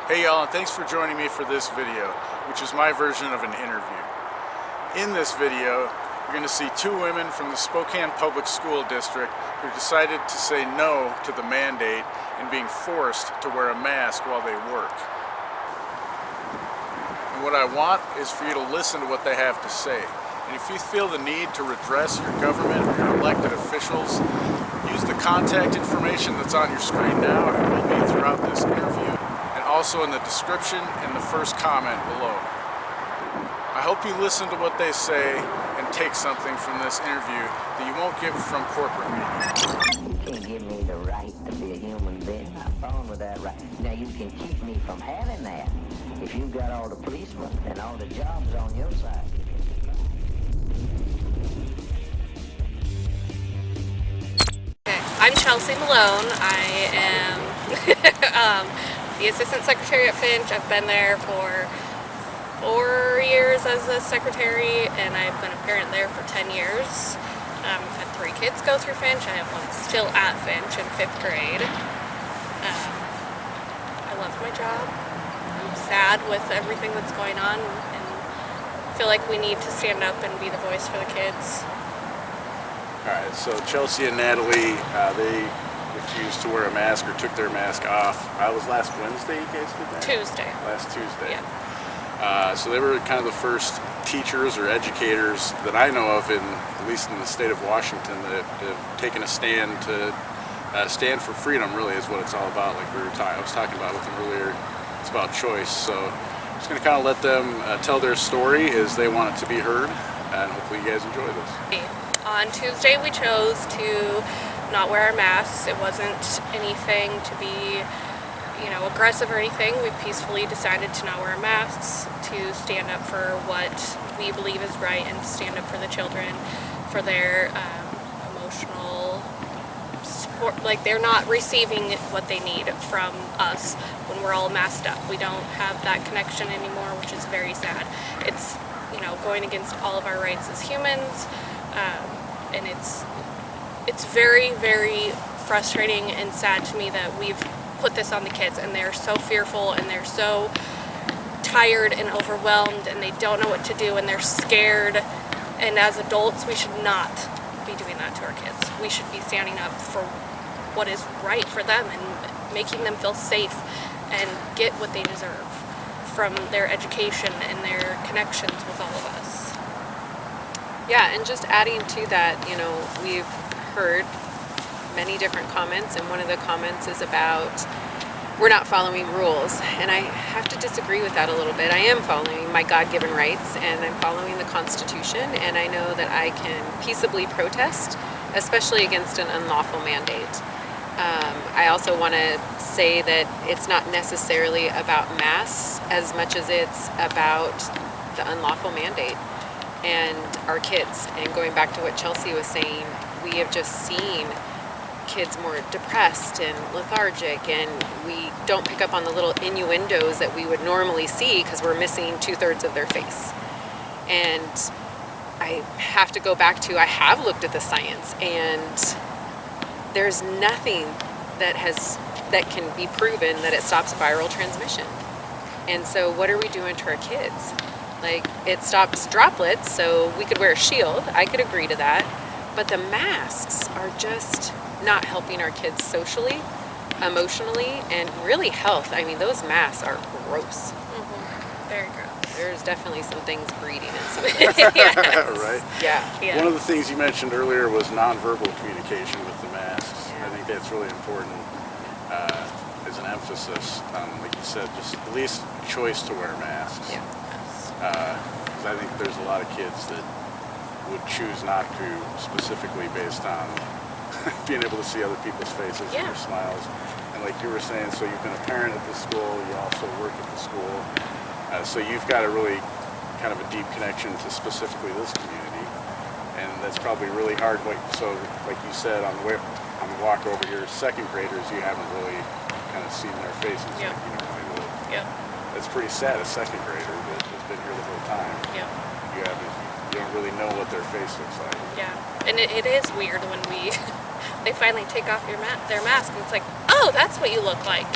Hey y'all, and thanks for joining me for this video, which is my version of an interview. In this video, you're going to see two women from the Spokane Public School District who decided to say no to the mandate and being forced to wear a mask while they work. And what I want is for you to listen to what they have to say. And if you feel the need to redress your government or your elected officials, use the contact information that's on your screen now and will be throughout this interview, and also in the description and the first comment below. I hope you listen to what they say and take something from this interview that you won't get from corporate media. You can't give me the right to be a human being. I'm born with that right. Now you can keep me from having that. If you've got all the policemen and all the jobs on your side. I'm Chelsea Malone. I am the Assistant Secretary at Finch. I've been there for 4 years as a secretary, and I've been a parent there for 10 years. I've had 3 kids go through Finch. I have one still at Finch in 5th grade. I love my job. I'm sad with everything that's going on, and feel like we need to stand up and be the voice for the kids. Alright, so Chelsea and Natalie, they refused to wear a mask or took their mask off. I was last Wednesday you guys did that? Tuesday. Last Tuesday. Yeah. So they were kind of the first teachers or educators that I know of, at least in the state of Washington, that have taken a stand to stand for freedom. Really, is what it's all about. Like I was talking about with them earlier, it's about choice. So I'm just going to kind of let them tell their story as they want it to be heard, and hopefully you guys enjoy this. On Tuesday, we chose to not wear our masks. It wasn't anything to be, aggressive or anything. We peacefully decided to not wear our masks, to stand up for what we believe is right, and to stand up for the children, for their emotional support. Like, they're not receiving what they need from us when we're all masked up. We don't have that connection anymore, which is very sad. It's, going against all of our rights as humans. And it's very, very frustrating and sad to me that we've put this on the kids, and they're so fearful, and they're so tired and overwhelmed, and they don't know what to do, and they're scared. And as adults, we should not be doing that to our kids. We should be standing up for what is right for them and making them feel safe and get what they deserve from their education and their connections with all of us. Yeah, and just adding to that, we've heard many different comments, and one of the comments is about we're not following rules, and I have to disagree with that a little bit. I am following my God-given rights, and I'm following the Constitution, and I know that I can peaceably protest, especially against an unlawful mandate. I also want to say that it's not necessarily about masks as much as it's about the unlawful mandate and our kids. And going back to what Chelsea was saying, we have just seen kids more depressed and lethargic, and we don't pick up on the little innuendos that we would normally see because we're missing 2/3 of their face. And I have to go back to, I have looked at the science, and there's nothing that can be proven that it stops viral transmission. And so what are we doing to our kids? Like, it stops droplets, so we could wear a shield. I could agree to that. But the masks are just not helping our kids socially, emotionally, and really health. I mean, those masks are gross. Mm-hmm. Very gross. There's definitely some things breeding in some of it. Yes. Right? Yeah. One of the things you mentioned earlier was nonverbal communication with the masks. I think that's really important as an emphasis on, like you said, just at least choice to wear masks. Yeah. Because I think there's a lot of kids that would choose not to, specifically based on being able to see other people's faces and their smiles. And like you were saying, so you've been a parent at the school, you also work at the school, so you've got a really kind of a deep connection to specifically this community, and that's probably really hard. So like you said, on the walk over here, 2nd graders, you haven't really kind of seen their faces like you normally would. Yeah. It's pretty sad, a 2nd grader that has been here the whole time. Yeah. You don't really know what their face looks like. Yeah, and it is weird when they finally take off their mask, and it's like, oh, that's what you look like.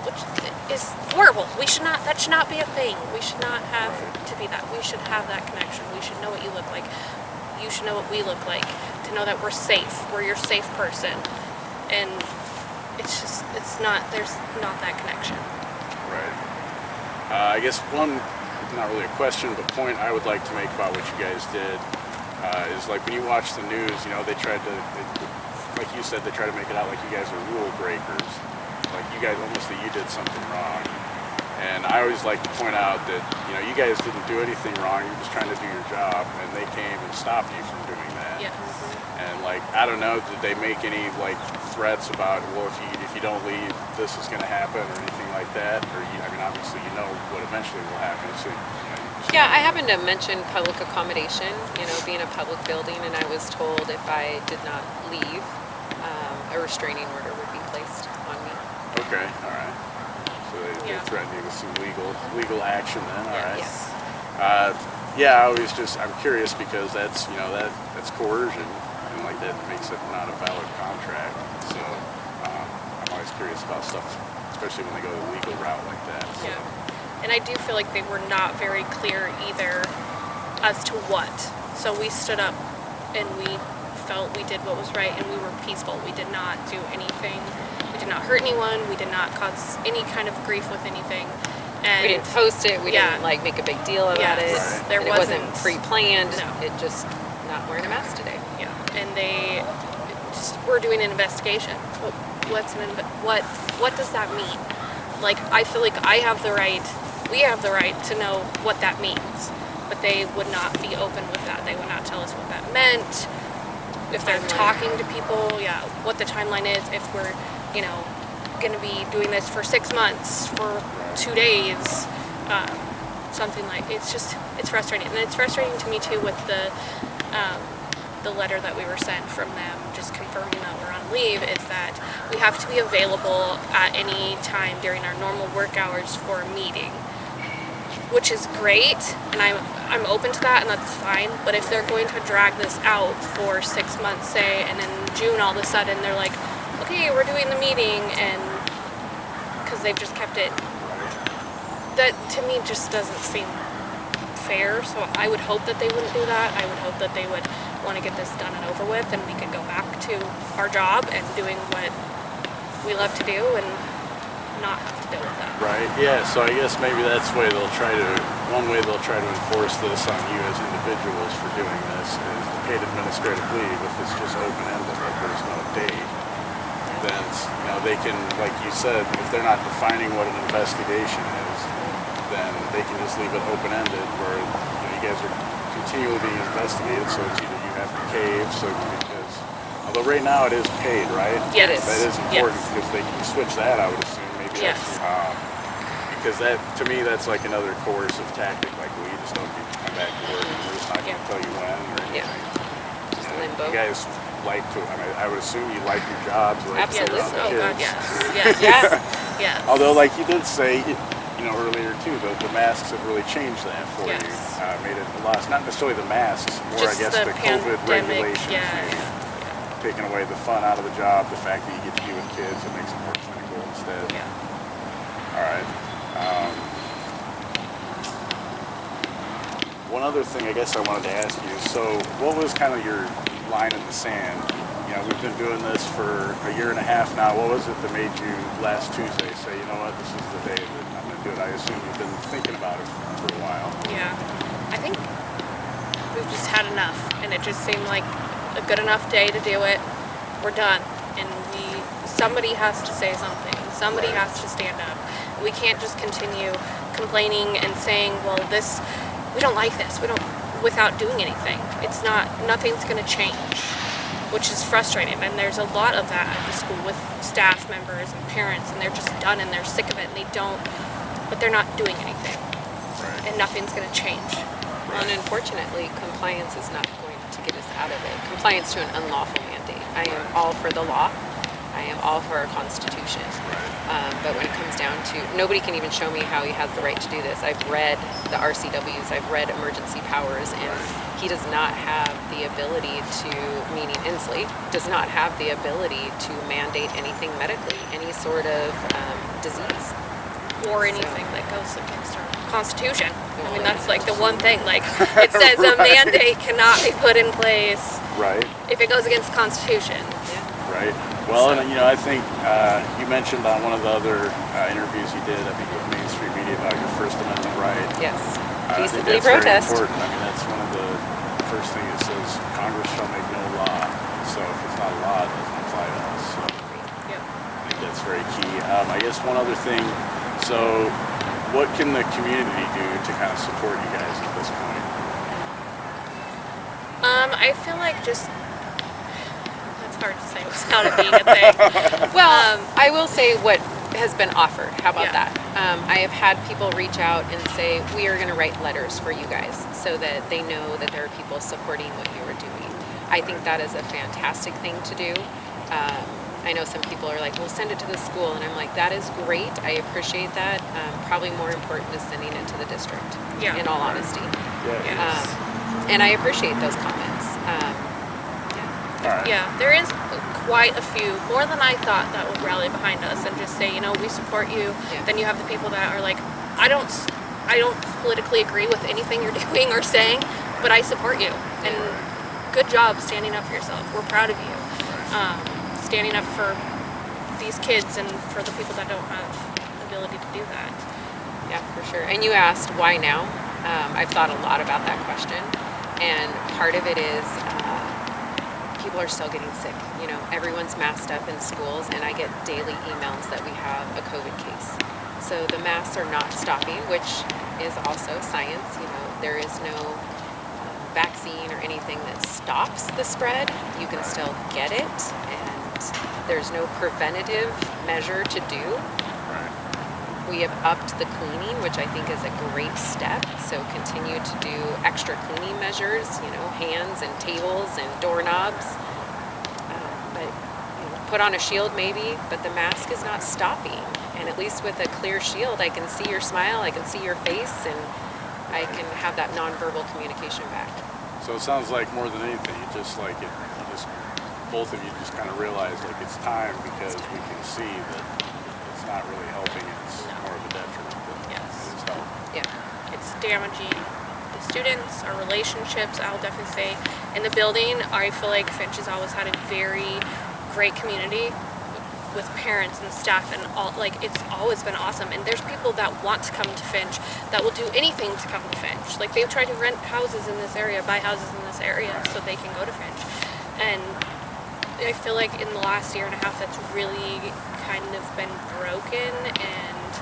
What which is horrible. That should not be a thing. We should not have to be that. We should have that connection. We should know what you look like. You should know what we look like, to know that we're safe. We're your safe person. And there's not that connection. Right. I guess one, not really a question, but point I would like to make about what you guys did is like when you watch the news, you know, they tried to, like you said, they try to make it out like you guys are rule breakers. Like you guys, almost that you did something wrong. And I always like to point out that, you know, you guys didn't do anything wrong. You're just trying to do your job, and they came and stopped you from doing that. Yes. And like, I don't know, did they make any like threats about, well, if you don't leave, this is going to happen, or anything like that? Or I mean, obviously, you know what eventually will happen. So, you know, Yeah, I happened to mention public accommodation, you know, being a public building, and I was told if I did not leave, a restraining order would be placed on me. Okay, all right. So they threatened you with some legal action then, all right. Yes. Yeah, I'm curious because that's, you know, that's coercion, and like that makes it not a valid contract. So I'm always curious about stuff, especially when they go the legal route like that. So. Yeah. And I do feel like they were not very clear either as to what. So we stood up and we felt we did what was right, and we were peaceful. We did not do anything. We did not hurt anyone. We did not cause any kind of grief with anything. And We didn't post it. We didn't like make a big deal about it. Yes, there and wasn't- it wasn't pre-planned. No. It just not wearing a mask today. Yeah, and they were doing an investigation. What does that mean? Like, I feel like we have the right to know what that means, but they would not be open with that. They would not tell us what that meant. If they're talking to people, what the timeline is. If we're, you know, going to be doing this for 6 months, for 2 days, something like. It's frustrating, and it's frustrating to me too with the letter that we were sent from them, just confirming that we're on leave. Is that we have to be available at any time during our normal work hours for a meeting, which is great, and I'm open to that, and that's fine. But if they're going to drag this out for 6 months, say, and in June all of a sudden they're like, okay, we're doing the meeting, and because they've just kept it, that to me just doesn't seem fair. So I would hope that they wouldn't do that. I would hope that they would want to get this done and over with, and we could go back to our job and doing what we love to do and not have to deal with that. Right, yeah, so I guess maybe that's one way they'll try to enforce this on you as individuals for doing this is the paid administrative leave. If it's just open-ended, like there's no date, then, you know, they can, like you said, if they're not defining what an investigation is, then they can just leave it open-ended where, you know, you guys are continually being investigated, so it's either you have to cave, because although right now it is paid, right? Yeah, it is. That is important because they can switch that, I would assume. Yes. Because that, to me, that's like another coercive tactic. Like, well, you just don't need to come back to work, and we're just not going to tell you when or anything. Yeah. Just You know, limbo. You guys like to, I mean, I would assume you like your jobs. Like Absolutely. your Oh God, kids. yes. Yes. Yes. Although, like you did say, you know, earlier too, the masks have really changed that for you. Yes. Made it a lot, not necessarily the masks, more Just I guess the COVID pandemic, regulations. Taking away the fun out of the job, the fact that you get to be with kids, it makes it more clinical instead. Yeah. All right. One other thing I guess I wanted to ask you, so what was kind of your line in the sand? You know, we've been doing this for a year and a half now. What was it that made you last Tuesday say, you know what, this is the day that I'm going to do it? I assume you've been thinking about it for a while. Yeah. I think we've just had enough, and it just seemed like a good enough day to do it. We're done, and somebody has to say something. Somebody has to stand up. We can't just continue complaining and saying, well, we don't like this. Without doing anything. Nothing's going to change, which is frustrating. And there's a lot of that at the school with staff members and parents, and they're just done and they're sick of it, and but they're not doing anything. Right. And nothing's going to change. Well, and unfortunately, compliance is not going to get us out of it. Compliance to an unlawful mandate. I am all for the law. I am all for our Constitution. But when it comes down to, nobody can even show me how he has the right to do this. I've read the RCWs, I've read emergency powers, and he does not have the ability to, meaning Inslee, does not have the ability to mandate anything medically, any sort of disease. Or anything that goes against our Constitution. I mean, that's like the one thing. Like, it says a mandate cannot be put in place if it goes against the Constitution. Right. Well, and I think you mentioned on one of the other interviews you did, I think with Main Street Media, about your First Amendment right. Yes. I think Peaceably that's protest. very important. I mean, that's one of the first things it says, Congress shall make no law. So if it's not a law, it doesn't apply to us. So I think that's very key. I guess one other thing, so what can the community do to kind of support you guys at this point? I feel like just, that's hard to say without it being a thing. Well, I will say what has been offered. How about that? I have had people reach out and say, we are going to write letters for you guys so that they know that there are people supporting what you are doing. I think that is a fantastic thing to do. I know some people are like, well, send it to the school. And I'm like, that is great. I appreciate that. Probably more important is sending it to the district, in all honesty. And I appreciate those comments. Yeah, there is quite a few, more than I thought, that would rally behind us and just say, we support you. Then you have the people that are like, I don't politically agree with anything you're doing or saying, but I support you. And good job standing up for yourself. We're proud of you. Standing up for these kids and for the people that don't have the ability to do that. Yeah, for sure. And you asked why now? I've thought a lot about that question. And part of it is people are still getting sick. Everyone's masked up in schools, and I get daily emails that we have a COVID case. So the masks are not stopping, which is also science. There is no vaccine or anything that stops the spread. You can still get it, and there's no preventative measure to do. We have upped the cleaning, which I think is a great step. So continue to do extra cleaning measures, hands and tables and doorknobs. But put on a shield maybe, but the mask is not stopping. And at least with a clear shield, I can see your smile, I can see your face, and I can have that nonverbal communication back. So it sounds like more than anything, both of you just kind of realize like it's time, because we can see that it's not really helping, it's more of a detriment than it is helping. It's damaging the students, our relationships. I'll definitely say in the building, I feel like Finch has always had a very great community with parents and staff, and all. Like, it's always been awesome. And there's people that want to come to Finch that will do anything to come to Finch. Like, they've tried to rent houses in this area, buy houses in this area so they can go to Finch. And I feel like in the last year and a half, that's really kind of been broken, and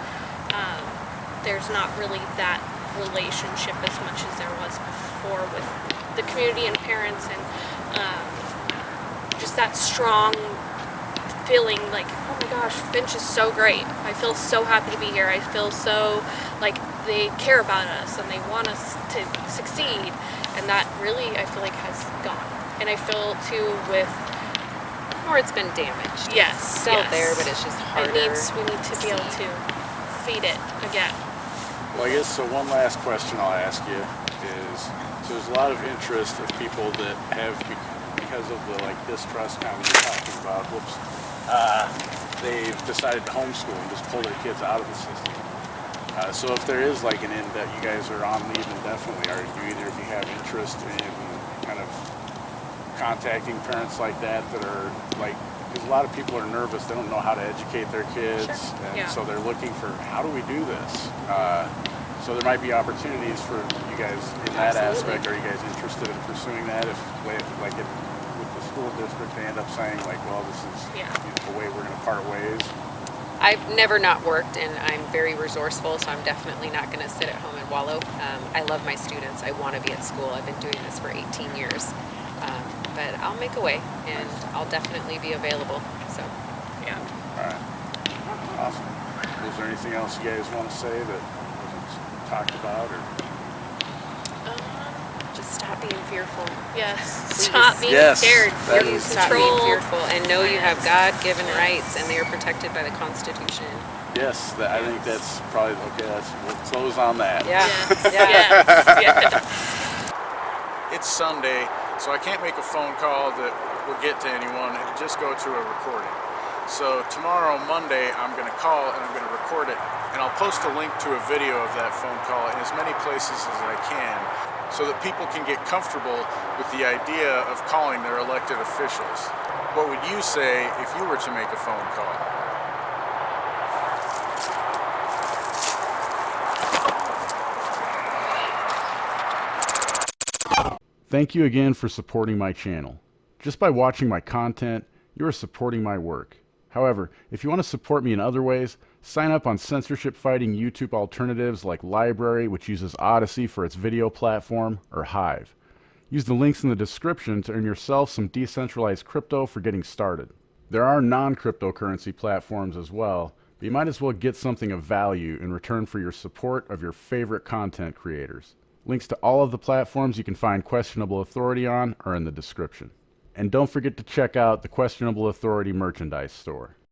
there's not really that relationship as much as there was before with the community and parents, and just that strong feeling like, oh my gosh, Finch is so great. I feel so happy to be here. I feel so like they care about us and they want us to succeed, and that really, I feel like, has gone. And I feel too with, or it's been damaged. Yes, it's still there, but it's just harder. We need to be able to feed it again. Well, I guess so. One last question I'll ask you is, so there's a lot of interest of people that have, because of the distrust kind of you're talking about, they've decided to homeschool and just pull their kids out of the system. So if there is an end that you guys are on leave indefinitely, are you either, if you have interest in kind of contacting parents like that are because a lot of people are nervous, they don't know how to educate their kids, and so they're looking for, how do we do this? So there might be opportunities for you guys in that aspect. Are you guys interested in pursuing that? If with the school district they end up saying well, this is the way we're going to part ways. I've never not worked, and I'm very resourceful, so I'm definitely not going to sit at home and wallow. I love my students. I want to be at school. I've been doing this for 18 years. But I'll make a way, and I'll definitely be available. So, yeah. All right. Awesome. Is there anything else you guys want to say that wasn't talked about, or? just stop being fearful. Yes. Please. Stop being Yes. scared. That You're is- Stop being controlled. fearful and know you have God-given rights and they are protected by the Constitution. Yes, I think that's probably, okay, we'll close on that. Yeah. Yes. Yeah. Yes. Yes. It's Sunday, so I can't make a phone call that will get to anyone. It'll just go to a recording. So tomorrow, Monday, I'm going to call and I'm going to record it, and I'll post a link to a video of that phone call in as many places as I can so that people can get comfortable with the idea of calling their elected officials. What would you say if you were to make a phone call? Thank you again for supporting my channel. Just by watching my content, you are supporting my work. However, if you want to support me in other ways, sign up on censorship-fighting YouTube alternatives like Library, which uses Odyssey for its video platform, or Hive. Use the links in the description to earn yourself some decentralized crypto for getting started. There are non-cryptocurrency platforms as well, but you might as well get something of value in return for your support of your favorite content creators. Links to all of the platforms you can find Questionable Authority on are in the description. And don't forget to check out the Questionable Authority merchandise store.